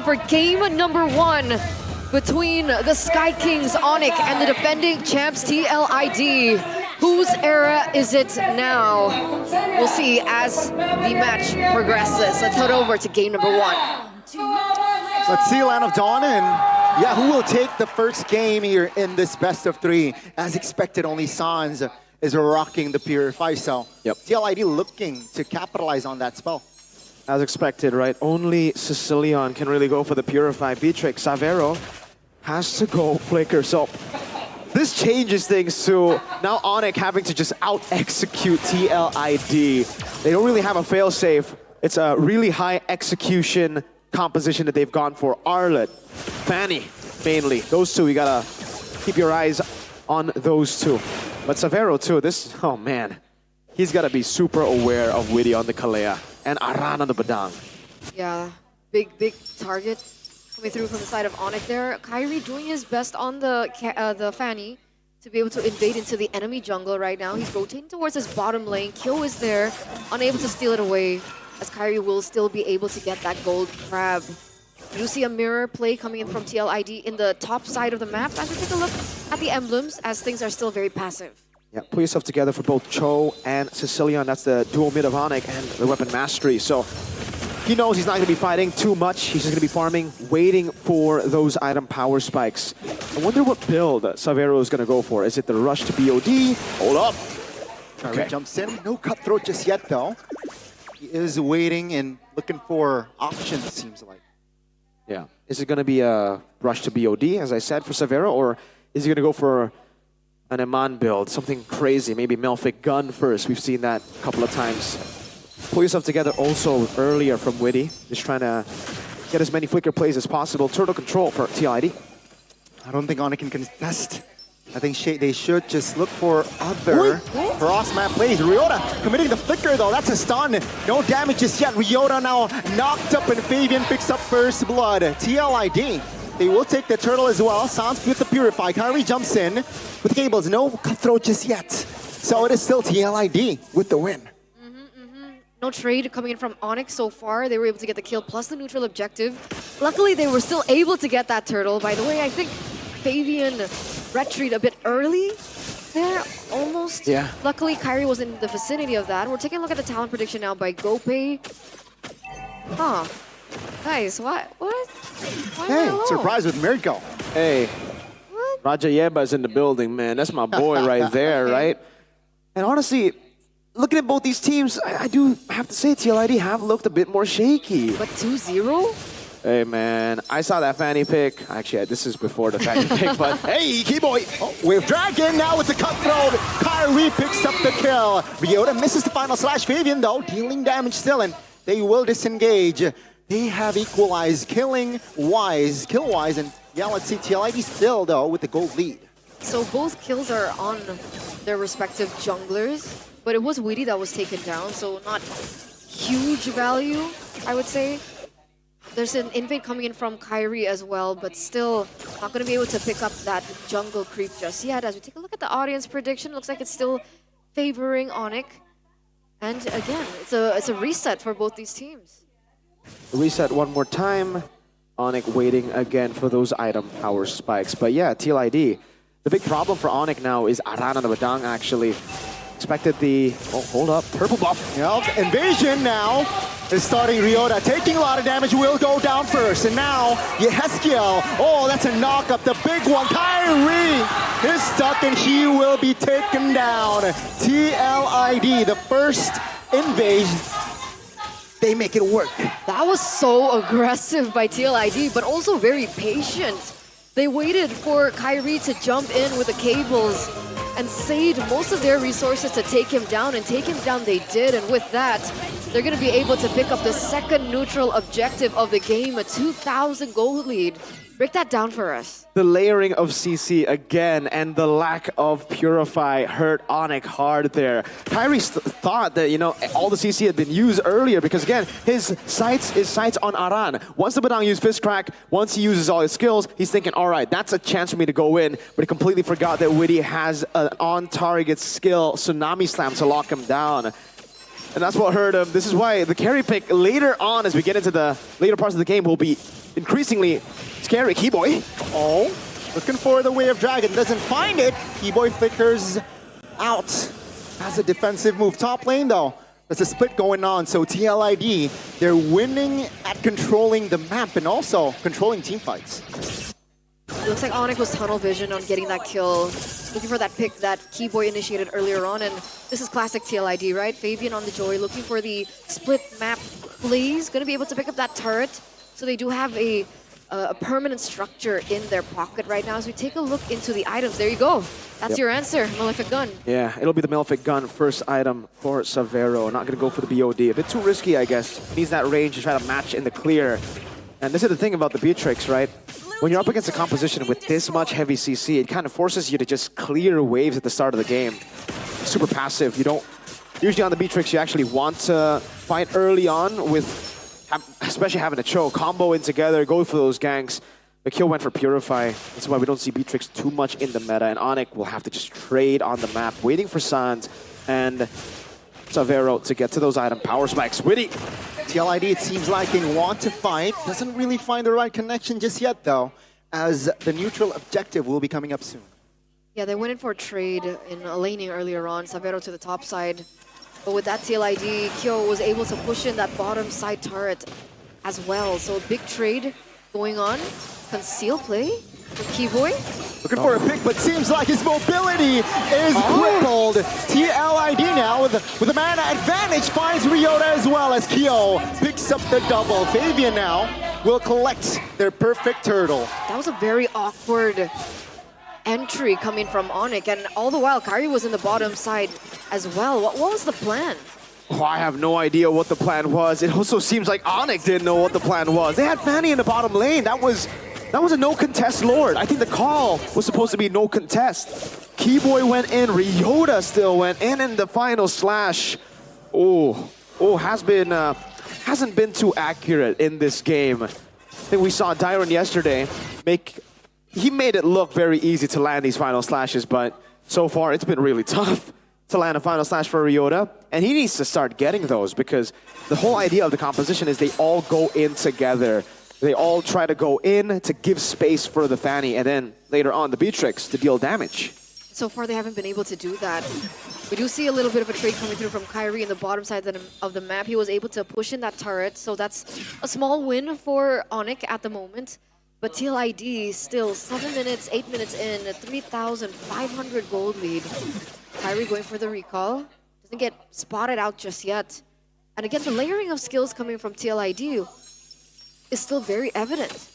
time for game number 1 between the Sky Kings ONIC and the defending champs TLID. Whose era is it now? We'll see as the match progresses. Let's head over to game number 1. Let's see Land of Dawn and yeah, who will take the first game here in this best of 3? As expected, only Sans is rocking the Purify, so TLID looking to capitalize on that spell. As expected, right? Only Sicilian can really go for the Purify. Beatrix, Savero has to go Flicker. So this changes things to now ONIC having to just out-execute TLID. They don't really have a failsafe. It's a really high execution composition that they've gone for. Arlet, Fanny, mainly. Those two, you gotta keep your eyes on those two. But Savero too, this, oh man. He's gotta be super aware of Witty on the Kalea and Aran on the Badang. Yeah, big target coming through from the side of ONIC there. Kyrie doing his best on the Fanny to be able to invade into the enemy jungle right now. He's rotating towards his bottom lane. Kyo is there, unable to steal it away, as Kyrie will still be able to get that gold crab. You see a mirror play coming in from TLID in the top side of the map as we take a look at the emblems, as things are still very passive. Yeah, put yourself together for both Cho and Sicilian. That's the dual mid of ONIC and the weapon mastery. So he knows he's not going to be fighting too much. He's just going to be farming, waiting for those item power spikes. I wonder what build Savero is going to go for. Is it the rush to BOD? Hold up. Okay. Jumps in. No cutthroat just yet, though. He is waiting and looking for options, it seems like. Yeah. Is it going to be a rush to BOD, as I said, for Savero, or is he going to go for an Iman build, something crazy, maybe Melfic gun first? We've seen that a couple of times. Pull yourself together also earlier from Witty, just trying to get as many flicker plays as possible. Turtle control for TLID. I don't think ONIC can contest. I think they should just look for other cross-map plays. Ryota committing the flicker though, that's a stun. No damage just yet. Ryota now knocked up and Fabian picks up first blood. TLID, they will take the turtle as well. Sans with the Purify. Kyrie jumps in with cables. No cutthroat just yet. So it is still TLID with the win. No trade coming in from ONIC so far. They were able to get the kill plus the neutral objective. Luckily, they were still able to get that turtle. By the way, I think Fabian retreat a bit early there, almost. Yeah. Luckily, Kyrie was in the vicinity of that. We're taking a look at the talent prediction now by GoPay. Huh. Guys, what? Why Hey, surprise with Mirko. Hey, What? Raja Yeba's in the building, man. That's my boy right there, right? And honestly, looking at both these teams, I do have to say TLID have looked a bit more shaky. But 2-0? Hey, man, I saw that Fanny pick. Actually, this is before the Fanny pick, but hey, Keyboy. Oh, with Dragon now with the cutthroat. Kyrie picks up the kill. Ryota misses the final slash. Fabian though, dealing damage still, and they will disengage. They have equalized kill-wise, and yeah, let's see TLID still though with the gold lead. So both kills are on their respective junglers, but it was Witty that was taken down, so not huge value, I would say. There's an invade coming in from Kyrie as well, but still not going to be able to pick up that jungle creep just yet. As we take a look at the audience prediction, looks like it's still favoring ONIC. And again, it's a reset for both these teams. Reset one more time. ONIC waiting again for those item power spikes. But yeah, TLID. The big problem for ONIC now is Aran and the Badang actually. Expected the, oh, hold up, purple buff. Yep, invasion now is starting. Ryota taking a lot of damage, will go down first. And now, Yeheskiel, oh, that's a knock up, the big one. Kyrie is stuck and he will be taken down. TLID, the first invasion, they make it work. That was so aggressive by TLID, but also very patient. They waited for Kyrie to jump in with the cables and saved most of their resources to take him down, and take him down they did, and with that, they're going to be able to pick up the second neutral objective of the game, a 2,000 gold lead. Break that down for us. The layering of CC again, and the lack of Purify hurt ONIC hard there. Kyrie thought that, you know, all the CC had been used earlier because, again, his sights on Aran. Once the Badang used Fist Crack, once he uses all his skills, he's thinking, all right, that's a chance for me to go in. But he completely forgot that Witty has an on-target skill, Tsunami Slam, to lock him down. And that's what hurt him. This is why the carry pick later on, as we get into the later parts of the game, will be increasingly scary. Keyboy. Oh, looking for the Way of Dragon. Doesn't find it. Keyboy flickers out as a defensive move. Top lane, though. There's a split going on. So TLID, they're winning at controlling the map and also controlling team fights. It looks like ONIC was tunnel vision on getting that kill. Looking for that pick that Keyboy initiated earlier on. And this is classic TLID, right? Fabian on the Joy looking for the split map plays. Going to be able to pick up that turret. So they do have a permanent structure in their pocket right now. As we take a look into the items, there you go. That's your answer, Malefic Gun. Yeah, it'll be the Malefic Gun first item for Savero. Not going to go for the BOD. A bit too risky, I guess. Needs that range to try to match in the clear. And this is the thing about the Beatrix, right? When you're up against a composition with this much heavy CC, it kind of forces you to just clear waves at the start of the game. Super passive. You don't... Usually on the Beatrix, you actually want to fight early on with... especially having a choke. Combo in together, go for those ganks. The kill went for Purify. That's why we don't see Beatrix too much in the meta. And ONIC will have to just trade on the map, waiting for Sans and Savero to get to those item power spikes. Witty! TLID, it seems like they want to fight. Doesn't really find the right connection just yet, though, as the neutral objective will be coming up soon. Yeah, they went in for a trade in a laning earlier on. Savero to the top side. But with that TLID, Kyo was able to push in that bottom side turret as well. So a big trade going on. Conceal play for Keyboy. Looking for a pick, but seems like his mobility is crippled. TLID now with a mana advantage finds Ryota as well as Kyo picks up the double. Fabian now will collect their perfect turtle. That was a very awkward entry coming from ONIC, and all the while Kyrie was in the bottom side as well. What was the plan? Oh, I have no idea what the plan was. It also seems like ONIC didn't know what the plan was. They had Fanny in the bottom lane. That was a no contest Lord. I think the call was supposed to be no contest. Keyboy went in, Ryota still went in the final slash. Hasn't been too accurate in this game. I think we saw Dyron yesterday he made it look very easy to land these final slashes, but so far it's been really tough to land a final slash for Ryota. And he needs to start getting those because the whole idea of the composition is they all go in together. They all try to go in to give space for the Fanny, and then later on the Beatrix to deal damage. So far they haven't been able to do that. We do see a little bit of a trade coming through from Kyrie in the bottom side of the map. He was able to push in that turret, so that's a small win for ONIC at the moment. But TLID still 7 minutes, 8 minutes in, a 3,500 gold lead. Kyrie going for the recall. Doesn't get spotted out just yet. And again, the layering of skills coming from TLID is still very evident.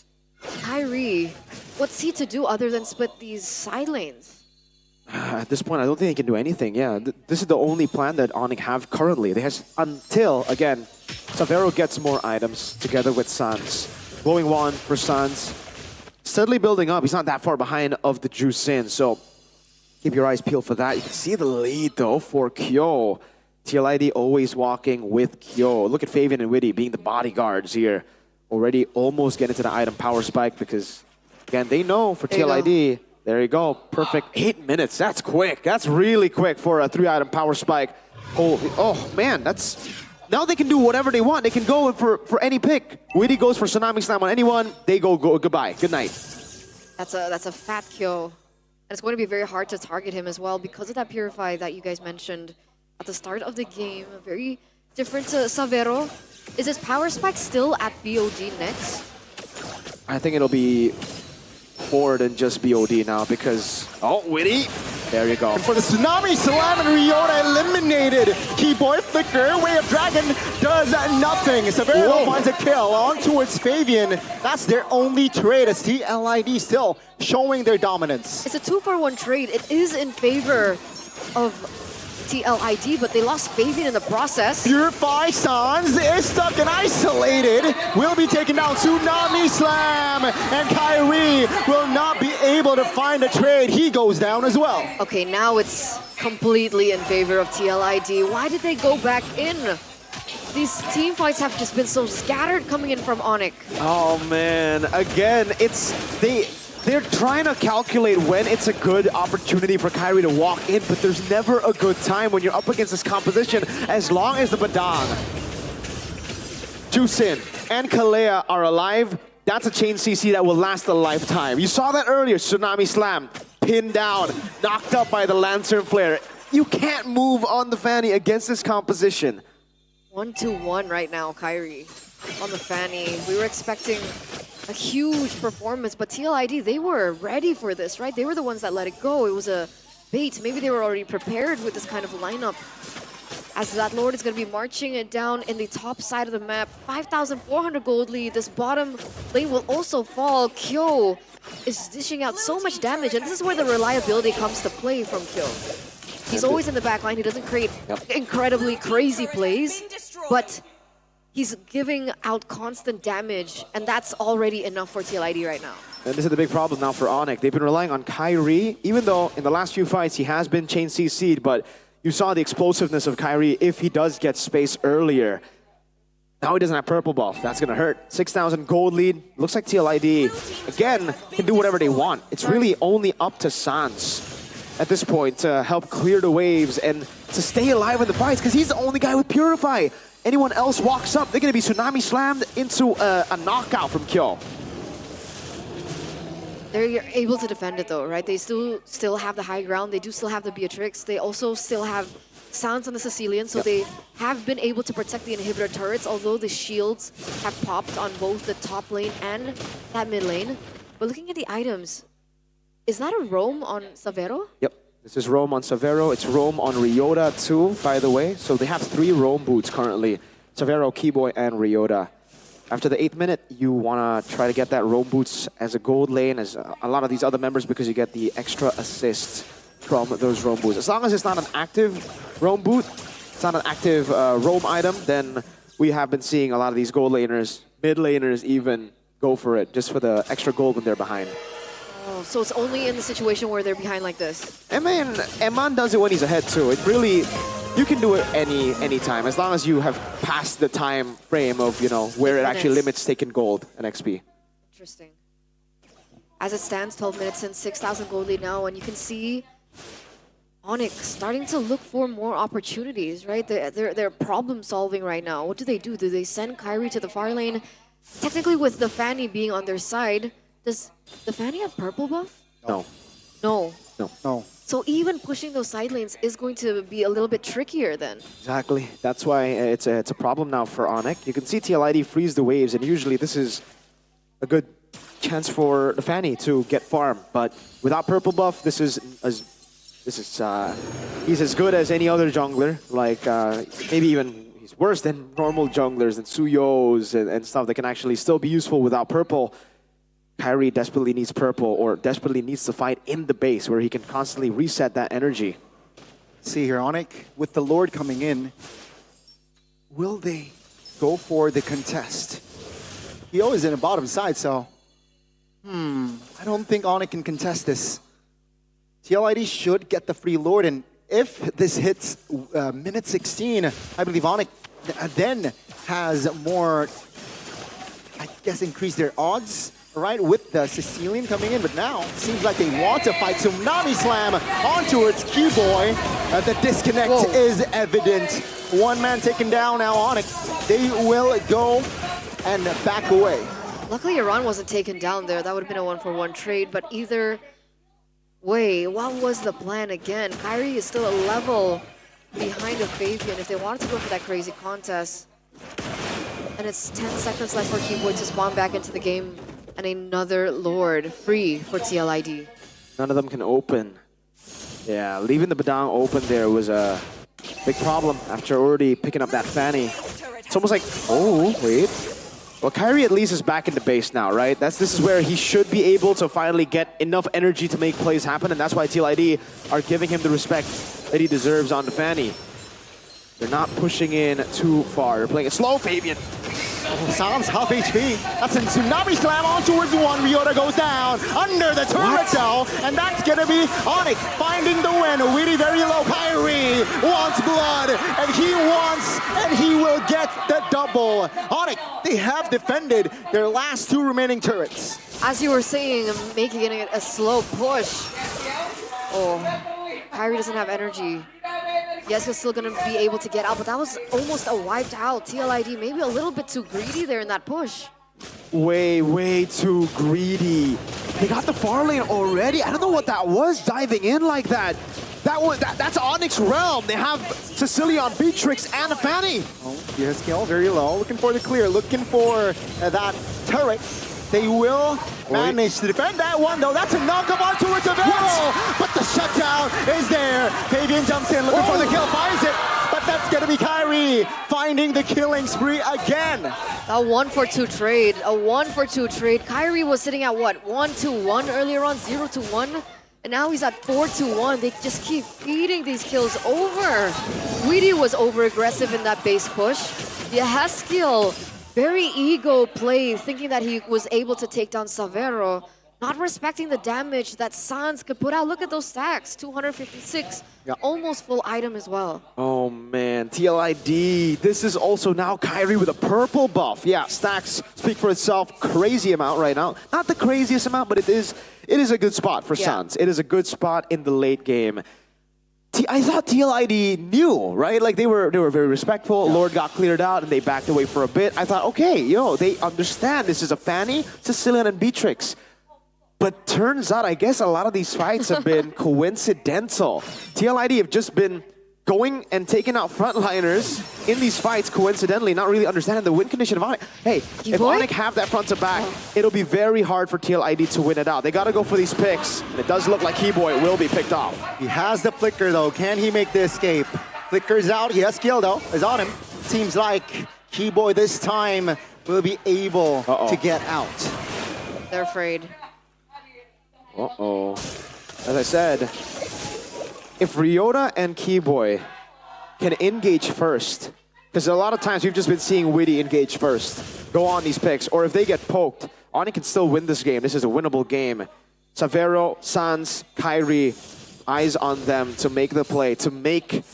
Kyrie, what's he to do other than split these side lanes? At this point, I don't think he can do anything. Yeah, this is the only plan that ONIC have currently. They has until, again, Savero gets more items together with Sans. Blowing one for Sans. Steadily building up. He's not that far behind of the Juice In, so keep your eyes peeled for that. You can see the lead, though, for Kyo. TLID always walking with Kyo. Look at Fabian and Witty being the bodyguards here. Already almost getting to the item power spike because, again, they know for TLID. There you go. Perfect. 8 minutes. That's quick. That's really quick for a 3-item power spike. Holy, oh, man, that's... Now they can do whatever they want. They can go for any pick. Witty goes for Tsunami Slam on anyone. They go goodbye. Good night. That's a fat kill. And it's going to be very hard to target him as well because of that Purify that you guys mentioned at the start of the game. Very different to Savero. Is his power spike still at BOD next? I think it'll be more than just BOD now because... Oh, Witty. There you go. And for the Tsunami Slam, and Ryota eliminated. Keyboy flicker, Way of Dragon does nothing. Savero finds a kill on towards Fabian. That's their only trade as TLID still showing their dominance. It's a 2-for-1 trade. It is in favor of TLID, but they lost Fabian in the process. Purify Sans is stuck and isolated. Will be taken down. Tsunami Slam, and Kyrie will not be able to find a trade. He goes down as well. Okay, now it's completely in favor of TLID. Why did they go back in? These team fights have just been so scattered coming in from ONIC. Oh man, again, they're trying to calculate when it's a good opportunity for Kyrie to walk in, but there's never a good time when you're up against this composition as long as the Badang, Jusin, and Kalea are alive. That's a chain CC that will last a lifetime. You saw that earlier, Tsunami Slam, pinned down, knocked up by the Lantern Flare. You can't move on the Fanny against this composition. 1-1 right now, Kyrie on the Fanny. We were expecting a huge performance, but TLID, they were ready for this, right? They were the ones that let it go. It was a bait. Maybe they were already prepared with this kind of lineup. As that Lord is going to be marching it down in the top side of the map. 5,400 gold lead. This bottom lane will also fall. Kyo is dishing out so much damage, and this is where the reliability comes to play from Kyo. He's always in the back line. He doesn't create incredibly crazy plays, but he's giving out constant damage, and that's already enough for TLID right now. And this is the big problem now for ONIC. They've been relying on Kyrie, even though in the last few fights he has been chain CC'd, but you saw the explosiveness of Kyrie if he does get space earlier. Now he doesn't have purple buff. That's going to hurt. 6,000 gold lead. Looks like TLID, again, can do whatever they want. It's really only up to Sans at this point to help clear the waves and to stay alive in the fights, because he's the only guy with Purify. Anyone else walks up, they're going to be Tsunami Slammed into a knockout from Kyo. They're able to defend it though, right? They still have the high ground. They do still have the Beatrix. They also still have Sounds on the Sicilian, so they have been able to protect the inhibitor turrets, although the shields have popped on both the top lane and that mid lane. But looking at the items, is that a roam on Savero? Yep, this is roam on Savero. It's roam on Ryota too, by the way. So they have 3 roam boots currently. Savero, Keyboy, and Ryota. After the 8th minute, you want to try to get that roam boots as a gold lane, as a lot of these other members, because you get the extra assists from those roam boots. As long as it's not an active roam boot, it's not an active roam item, then we have been seeing a lot of these gold laners, mid laners even, go for it, just for the extra gold when they're behind. Oh, so it's only in the situation where they're behind like this. And man, Eman does it when he's ahead too. It really, you can do it any time, as long as you have passed the time frame of, you know, where it actually limits taking gold and XP. Interesting. As it stands, 12 minutes and 6,000 gold lead now, and you can see ONIC starting to look for more opportunities, right? They're problem solving right now. What do? Do they send Kyrie to the far lane? Technically, with the Fanny being on their side, does the Fanny have purple buff? No. No. No. No. So even pushing those side lanes is going to be a little bit trickier then. Exactly. That's why it's a problem now for ONIC. You can see TLID freeze the waves, and usually this is a good chance for the Fanny to get farm. But without purple buff, he's as good as any other jungler. Like maybe even he's worse than normal junglers and Suyos and stuff that can actually still be useful without purple. Kyrie desperately needs purple, or desperately needs to fight in the base where he can constantly reset that energy. See here, ONIC, with the Lord coming in, will they go for the contest? He always in the bottom side, so I don't think ONIC can contest this. TLID should get the free Lord, and if this hits minute 16, I believe ONIC then has more, I guess, increase their odds, right, with the Sicilian coming in. But now, seems like they want to fight. Tsunami Slam onto its Keyboy. The disconnect is evident. One man taken down now, ONIC. They will go and back away. Luckily, Iran wasn't taken down there. That would have been a 1-for-1 trade, but either way, what was the plan again? Kyrie is still a level behind of Fabian if they wanted to go for that crazy contest. And it's 10 seconds left for Keyboy to spawn back into the game. And another Lord free for TLID. None of them can open. Yeah, leaving the Badang open there was a big problem after already picking up that Fanny. It's almost like, oh, wait. Well, Kyrie at least is back in the base now, right? This is where he should be able to finally get enough energy to make plays happen, and that's why TLID are giving him the respect that he deserves on the Fanny. They're not pushing in too far. They're playing it slow, Fabian. Sans half HP. That's a tsunami slam on towards one. Ryota goes down under the turret though, and that's gonna be ONIC finding the win. Weedy very low. Kyrie wants blood, and he will get the double. ONIC, they have defended their last two remaining turrets. As you were saying, making it a slow push. Oh, Kyrie doesn't have energy. Yes, he's still gonna be able to get out, but that was almost a wiped out. TLID maybe a little bit too greedy there in that push. Way too greedy. They got the far lane already. I don't know what that was, diving in like that. That's ONIC's realm. They have Sicilian, Beatrix, and a Fanny. Oh, yeah, skill very low. Looking for the clear. Looking for that turret. They will manage to defend that one, though. That's a knockup on towards Avero. But the shutdown is there. Fabian jumps in, looking for the kill, finds it. But that's going to be Kyrie finding the killing spree again. A 1-for-2 trade. A 1-for-2 trade. Kyrie was sitting at what? 1-1 earlier on, 0-1. And now he's at 4-1. They just keep feeding these kills over. Weedy was over-aggressive in that base push. Yeheskiel, very ego play, thinking that he was able to take down Savero, not respecting the damage that Sans could put out. Look at those stacks, 256, almost full item as well. Oh man, TLID. This is also now Kyrie with a purple buff. Yeah, stacks speak for itself. Crazy amount right now. Not the craziest amount, but it is a good spot for Sans. It is a good spot in the late game. I thought TLID knew, right? Like they were very respectful. Lord got cleared out and they backed away for a bit. I thought, okay, they understand this is a Fanny, Sicilian, and Beatrix. But turns out, I guess a lot of these fights have been coincidental. TLID have just been going and taking out frontliners in these fights coincidentally, not really understanding the win condition of ONIC. Hey, if ONIC have that front to back, it'll be very hard for TLID to win it out. They gotta go for these picks. And it does look like Keyboy will be picked off. He has the flicker though. Can he make the escape? Flicker's out. He has skill though. Is on him. Seems like Keyboy this time will be able to get out. They're afraid. Uh-oh. As I said, if Ryota and Keyboy can engage first, because a lot of times we've just been seeing Witty engage first, go on these picks, or if they get poked, ONIC can still win this game. This is a winnable game. Savero, Sans, Kyrie, eyes on them to make the play, to make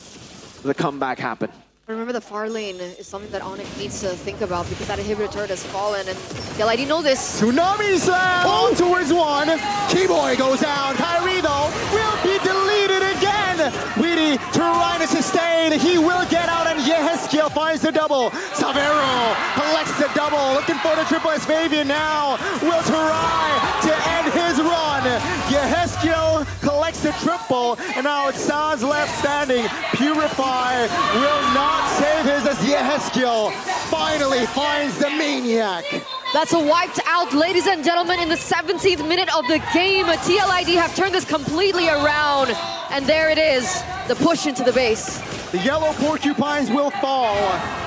the comeback happen. Remember, the far lane is something that ONIC needs to think about because that inhibitor turret has fallen, and TLID know this. Tsunami slam on towards one. Keyboy goes down. Kyrie, though, will be deleted again. Weedy trying to sustain. He will get out, and Yeheskiel finds the double. Savero collects the double. Looking for the triple as Fabian now will try to end his run. Yeheskiel collects the triple, and now it's Sans left standing. Purify will not save his as Yeheskiel finally finds the maniac. That's a wiped out, ladies and gentlemen, in the 17th minute of the game. TLID have turned this completely around. And there it is, the push into the base. The yellow porcupines will fall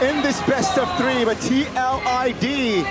in this best of three, but TLID